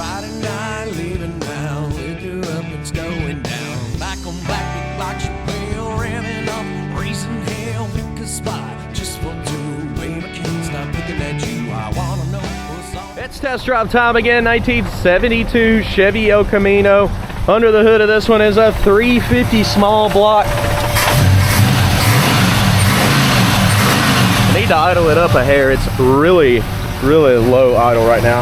Friday night, leaving now, liquor up, it's going down. Back on black, big block, Chappelle, revving up, raising hell, pick a spot, just for two, baby, I can't stop looking at you, I wanna know what's all. It's test drive time again. 1972 Chevy El Camino. Under the hood of this one is a 350 small block. I need to idle it up a hair. It's really low idle right now.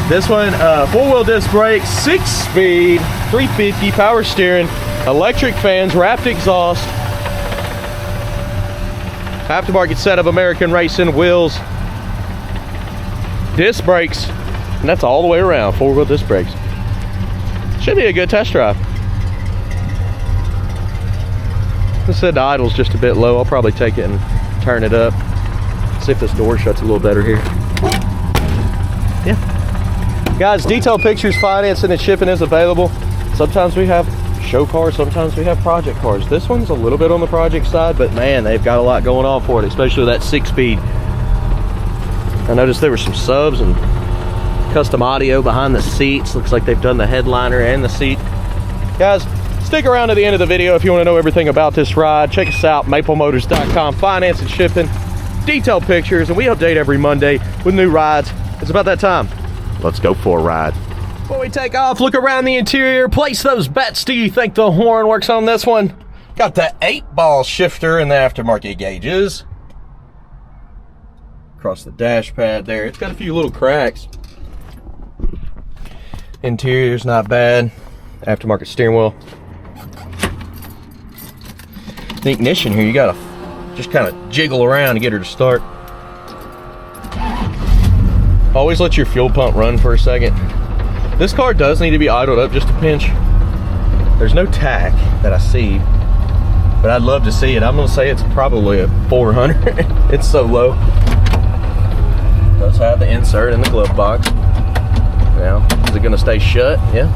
This one, 4-wheel disc brakes, 6-speed, 350, power steering, electric fans, wrapped exhaust, aftermarket set of American Racing wheels, disc brakes, and that's all the way around, 4-wheel disc brakes. Should be a good test drive. I said the idle's just a bit low. I'll probably take it and turn it up. See if this door shuts a little better here. Yeah. Guys, detailed pictures, financing, and shipping is available. Sometimes we have show cars, sometimes we have project cars. This one's a little bit on the project side, but man, they've got a lot going on for it, especially with that 6-speed. I noticed there were some subs and custom audio behind the seats. Looks like they've done the headliner and the seat. Guys, stick around to the end of the video if you want to know everything about this ride. Check us out, maplemotors.com, finance and shipping, detailed pictures, and we update every Monday with new rides. It's about that time. Let's go for a ride. Before we take off, look around the interior, place those bets. Do you think the horn works on this one? Got the 8-ball shifter in the aftermarket gauges. Across the dash pad there. It's got a few little cracks. Interior's not bad. Aftermarket steering wheel. The ignition here, you gotta just kind of jiggle around to get her to start. Always let your fuel pump run for a second. This car does need to be idled up just a pinch. There's no tack that I see, but I'd love to see it. I'm gonna say it's probably a 400. It's so low. Does have the insert in the glove box. Now, is it gonna stay shut? Yeah.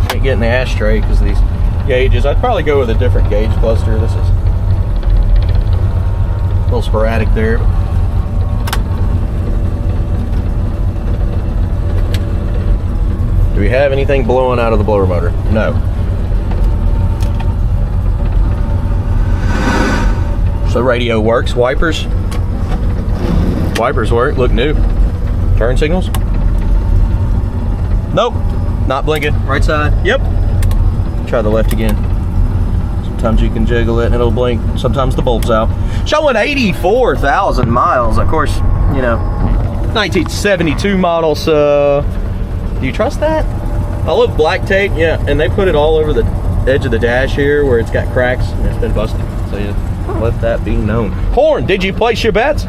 Can't get in the ashtray because of these gauges. I'd probably go with a different gauge cluster. This is a little sporadic there. Do we have anything blowing out of the blower motor? No. So radio works. Wipers work, look new. Turn signals? Nope, not blinking. Right side, yep. Try the left again. Sometimes you can jiggle it and it'll blink. Sometimes the bulb's out. Showing 84,000 miles. Of course, you know, 1972 model, so do you trust that? I love black tape, yeah, and they put it all over the edge of the dash here where it's got cracks and it's been busted. So yeah, let that be known. Horn, did you place your bets?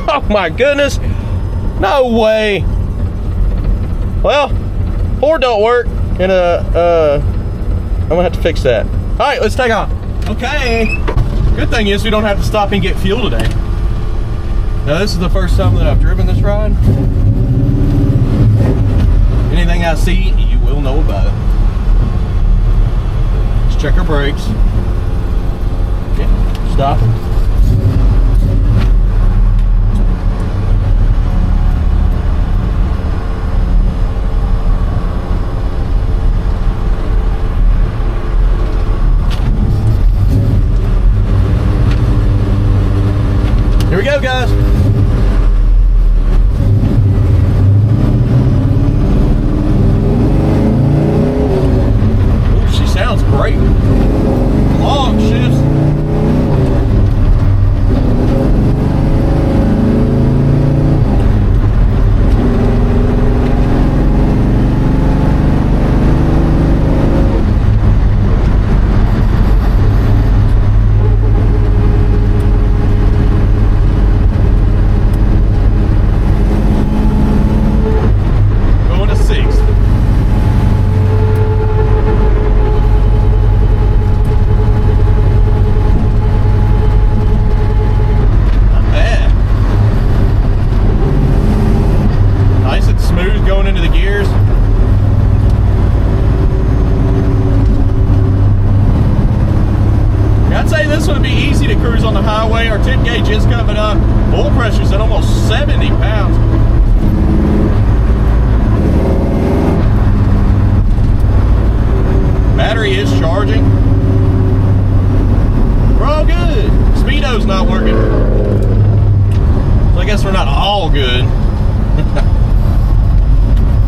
Oh my goodness, no way. Well, horn don't work, and I'm gonna have to fix that. All right, let's take off. Okay, good thing is we don't have to stop and get fuel today. Now this is the first time that I've driven this ride. Anything I see, you will know about it. Let's check our brakes. Okay, stop. Here we go, guys. Ooh, she sounds great. Long shifts. On the highway, our tip gauge is coming up. Oil pressure's at almost 70 pounds. guess we're not all good.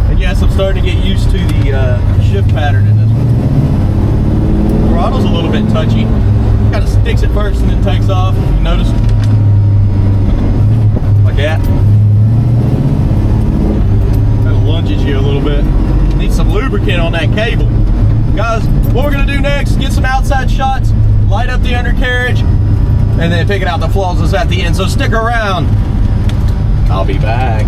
I guess I'm starting to get used to the shift pattern in this one. Throttle's a little bit touchy. Kind of sticks at first and then takes off. You notice? Like that. Kind of lunges you a little bit. Need some lubricant on that cable. Guys, what we're gonna do next, get some outside shots, light up the undercarriage, and then picking out the flaws at the end. So stick around. I'll be back.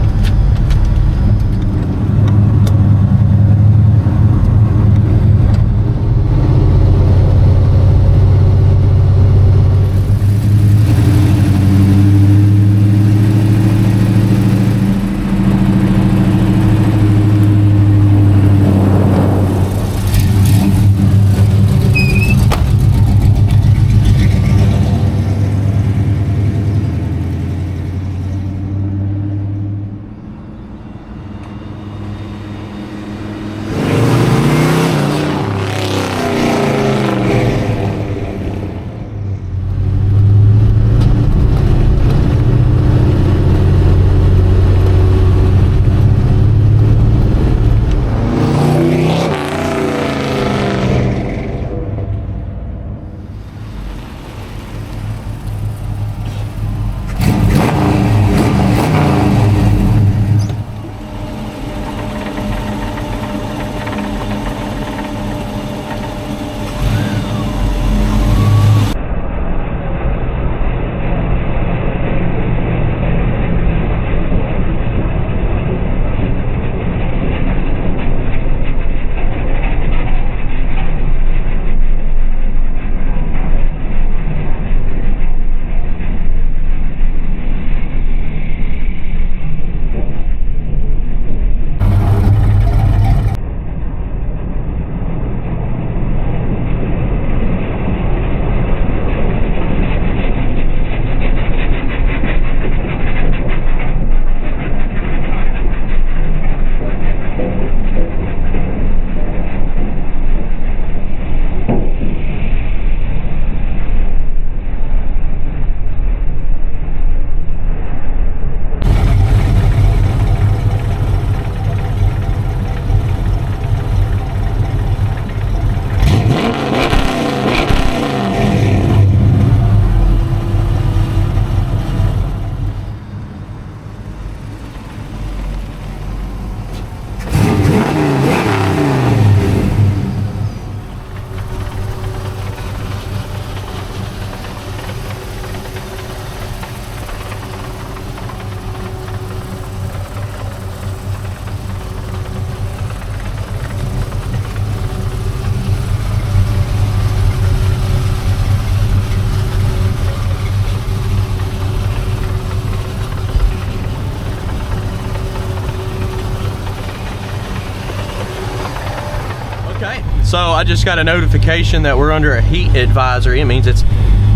So I just got a notification that we're under a heat advisory. It means it's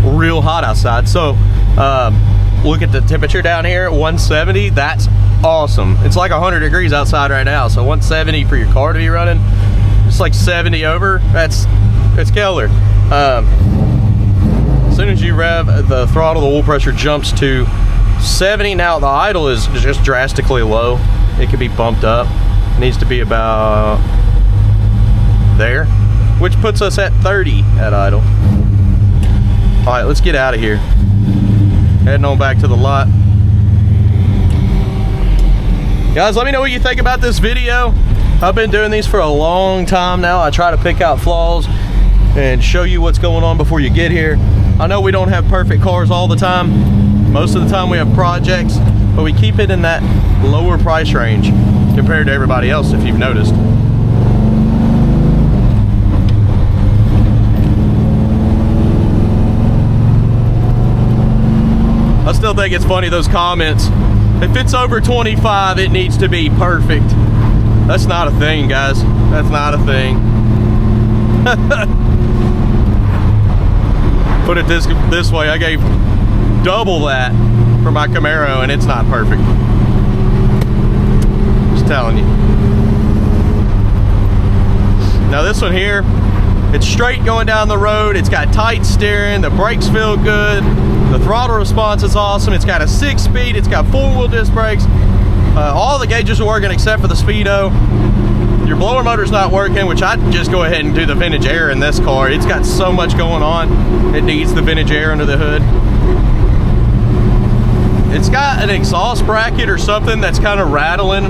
real hot outside. So look at the temperature down here at 170. That's awesome. It's like 100 degrees outside right now. So 170 for your car to be running, it's like 70 over. It's killer. As soon as you rev the throttle, the oil pressure jumps to 70. Now the idle is just drastically low. It could be bumped up. It needs to be about there, which puts us at 30 at idle. All right, let's get out of here. Heading on back to the lot. Guys, let me know what you think about this video. I've been doing these for a long time now. I try to pick out flaws and show you what's going on before you get here. I know we don't have perfect cars all the time. Most of the time we have projects, but we keep it in that lower price range compared to everybody else, if you've noticed. I still think it's funny, those comments. If it's over 25, it needs to be perfect. That's not a thing, guys. That's not a thing. Put it this way, I gave double that for my Camaro and it's not perfect. Just telling you. Now this one here, it's straight going down the road. It's got tight steering. The brakes feel good. The throttle response is awesome. It's got a 6-speed, it's got 4-wheel disc brakes. All the gauges are working except for the speedo. Your blower motor's not working, which I'd just go ahead and do the vintage air in this car. It's got so much going on. It needs the vintage air under the hood. It's got an exhaust bracket or something that's kind of rattling.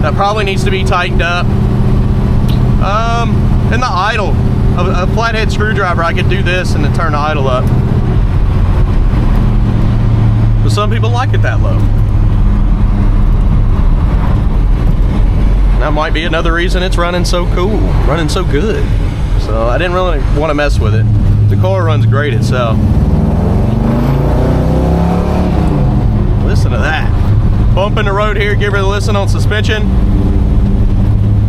That probably needs to be tightened up. And the idle. A flathead screwdriver, I could do this and then turn the idle up. But some people like it that low. That might be another reason it's running so cool, running so good. So I didn't really want to mess with it. The car runs great itself. Listen to that. Bump in the road here, give her a listen on suspension.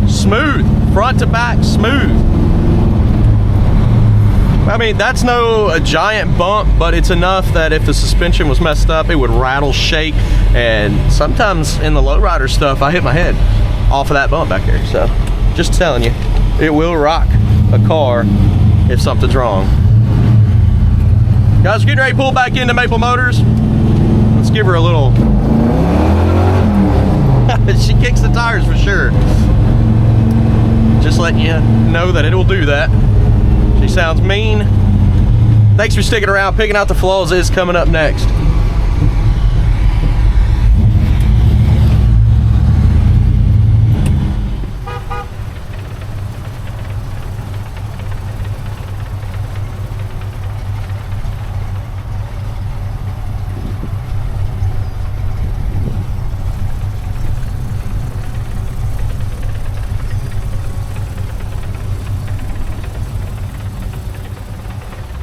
Smooth, front to back, smooth. I mean, that's a giant bump, but it's enough that if the suspension was messed up, it would rattle, shake, and sometimes in the lowrider stuff, I hit my head off of that bump back there. So, just telling you, it will rock a car if something's wrong. Guys, we're getting ready to pull back into Maple Motors. Let's give her a little... She kicks the tires for sure. Just letting you know that it will do that. She sounds mean. Thanks for sticking around. Picking out the flaws is coming up next.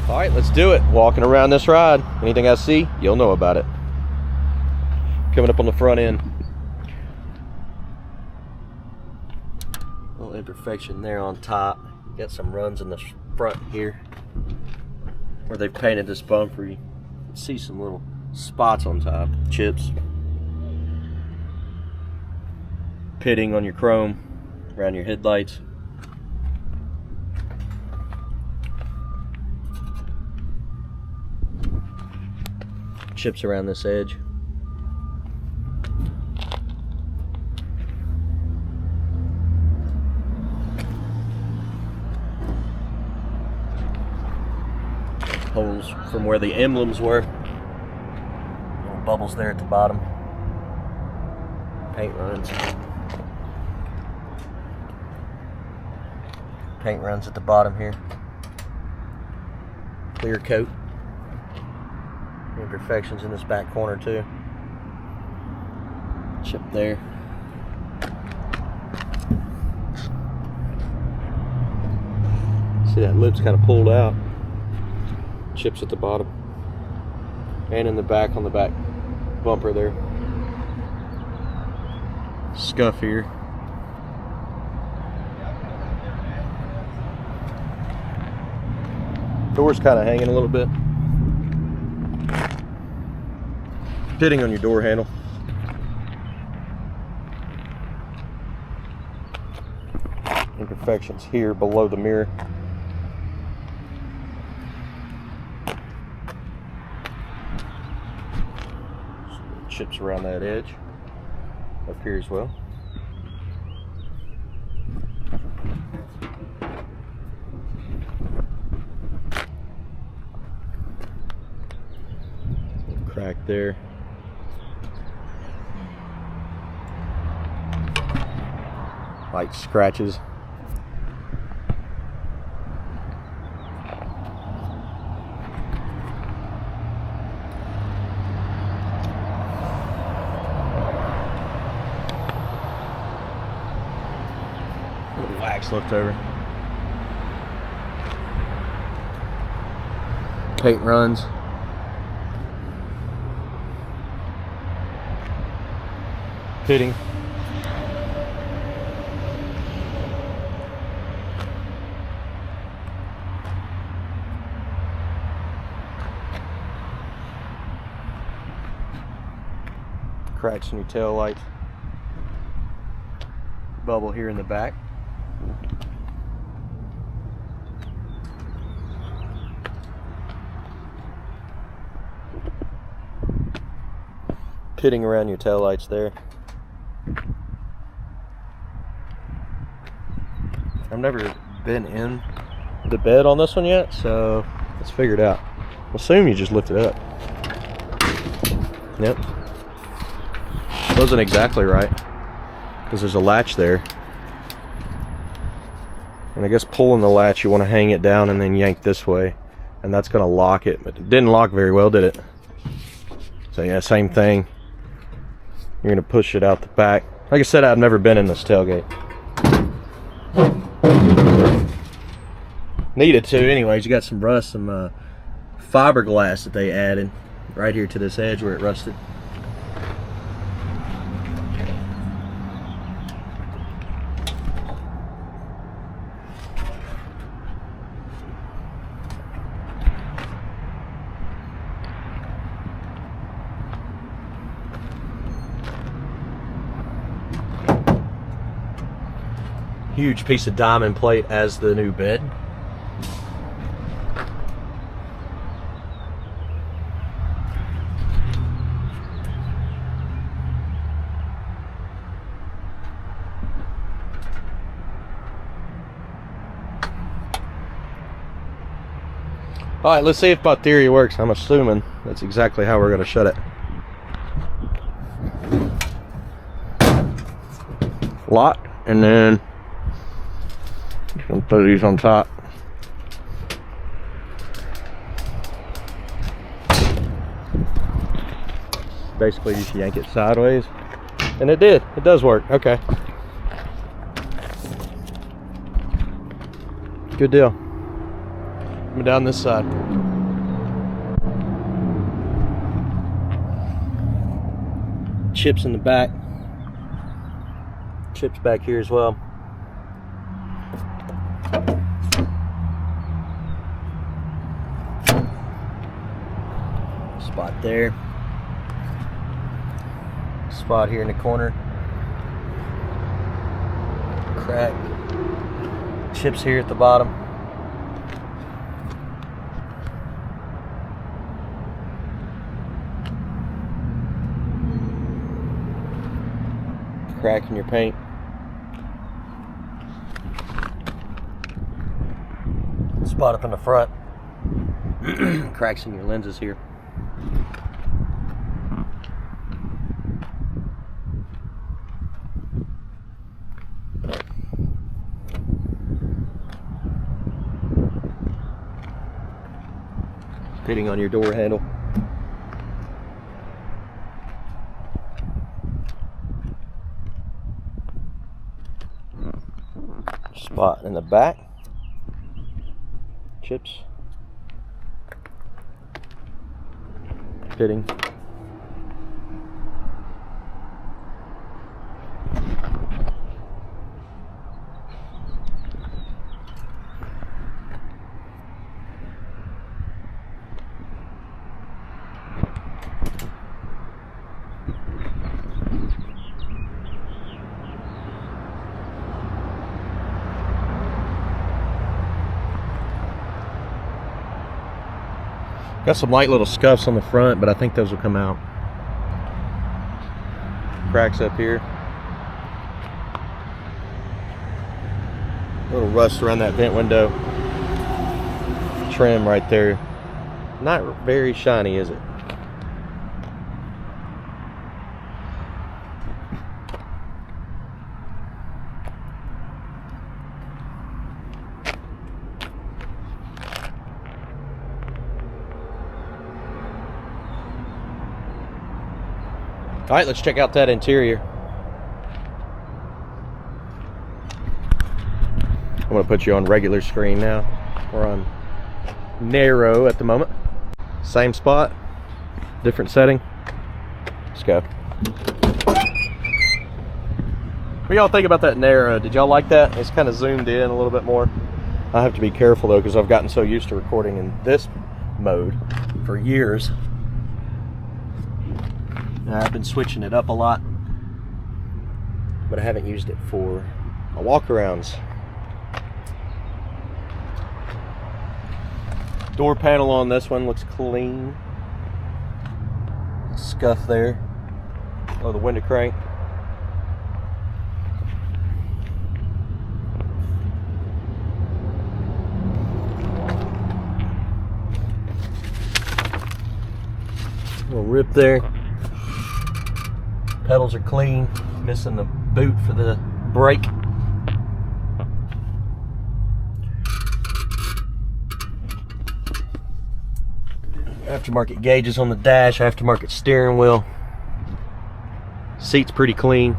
All right, let's do it. Walking around this ride. Anything I see, you'll know about it. Coming up on the front end. Little imperfection there on top. Got some runs in the front here where they've painted this bumper. You can see some little spots on top, chips. Pitting on your chrome around your headlights. Chips around this edge. Holes from where the emblems were. Little bubbles there at the bottom. Paint runs. Paint runs at the bottom here. Clear coat. Imperfections in this back corner too. Chip there. See, that lip's kind of pulled out. Chips at the bottom. And in the back on the back bumper there. Scuff here. Door's kind of hanging a little bit. Pitting on your door handle. Imperfections here below the mirror. Some chips around that edge. Up here as well. Crack there. Light scratches. Little wax left over. Paint runs. Pitting. Cracks in your tail light. Bubble here in the back. pitting around your taillights there. I've never been in the bed on this one yet, so let's figure it out. I'll assume you just lift it up. Yep. Wasn't exactly right, because there's a latch there. And I guess pulling the latch, you want to hang it down and then yank this way, and that's going to lock it. But it didn't lock very well, did it? So yeah, same thing. You're going to push it out the back. Like I said, I've never been in this tailgate. Needed to anyways. You got some rust, some fiberglass that they added right here to this edge where it rusted. Huge piece of diamond plate as the new bed. All right, let's see if my theory works. I'm assuming that's exactly how we're going to shut it. Lock, and then just gonna put these on top. Basically, just yank it sideways, and it did. It does work. Okay. Good deal. Coming down this side. Chips in the back. Chips back here as well. Spot there. Spot here in the corner. Crack. Chips here at the bottom. Crack in your paint. Spot up in the front. Cracks in your lenses here. Pitting on your door handle. Spot in the back. Chips. Pitting. Got some light little scuffs on the front, but I think those will come out. Cracks up here. A little rust around that vent window. Trim right there. Not very shiny, is it? All right, let's check out that interior. I'm gonna put you on regular screen now. We're on narrow at the moment. Same spot, different setting. Let's go. What y'all think about that narrow? Did y'all like that? It's kind of zoomed in a little bit more. I have to be careful though, because I've gotten so used to recording in this mode for years. I've been switching it up a lot, but I haven't used it for my walkarounds. Door panel on this one looks clean. Scuff there. Oh, the window crank. Little rip there. Pedals are clean. Missing the boot for the brake. Aftermarket gauges on the dash. Aftermarket steering wheel. Seat's pretty clean.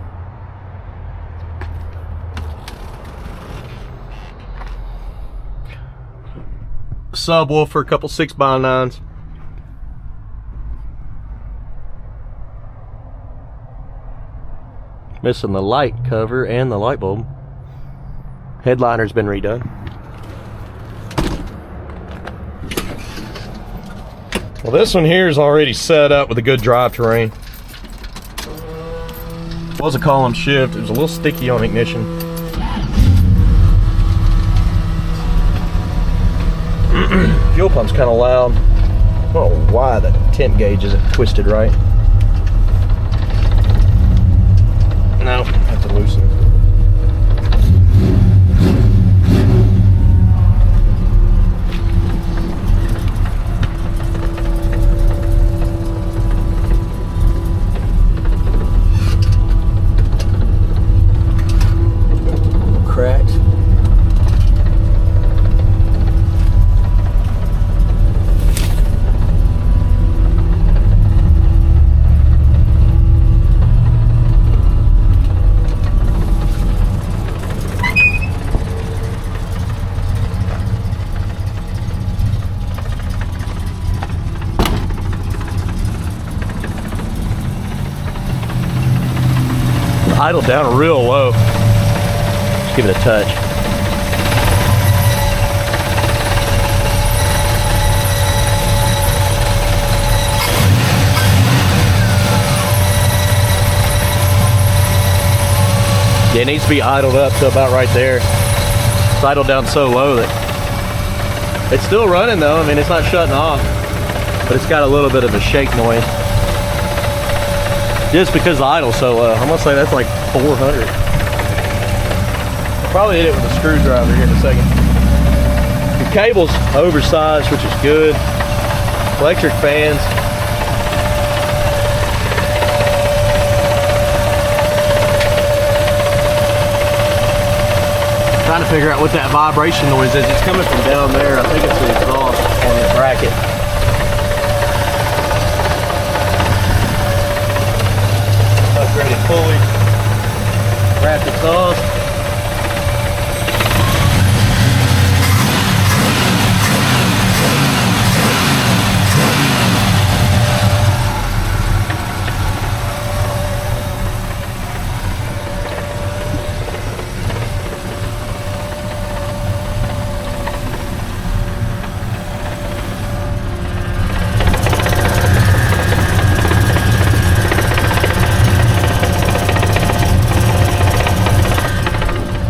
Subwoofer, a couple 6x9s. Missing the light cover and the light bulb. Headliner's been redone. Well, this one here is already set up with a good drive terrain. It was a column shift. It was a little sticky on ignition. Fuel pump's kind of loud. I don't know why the temp gauge isn't twisted right. No, I have to loosen it. Cracks. Idle down real low. Just give it a touch. Yeah, it needs to be idled up to about right there. It's idled down so low that it's still running though. I mean, it's not shutting off, but it's got a little bit of a shake noise. Just because the idle's so low. I'm gonna say that's like 400. Probably hit it with a screwdriver here in a second. The cable's oversized, which is good. Electric fans. Trying to figure out what that vibration noise is. It's coming from down there. I think it's the exhaust on the bracket. Upgraded pulley, wrapped exhaust.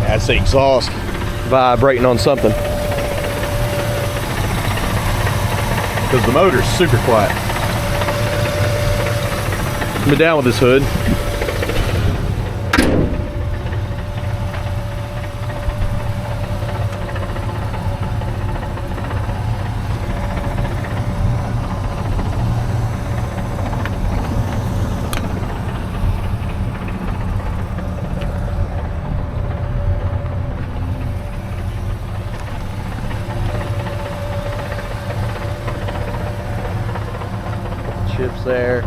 That's the exhaust vibrating on something. Because the motor's super quiet. I'm down with this hood. Chips there.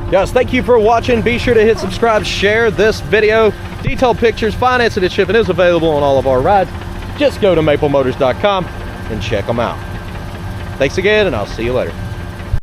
Guys, thank you for watching. Be sure to hit subscribe, share this video. Detailed pictures, financing and shipping is available on all of our rides. Just go to maplemotors.com and check them out. Thanks again, and I'll see you later.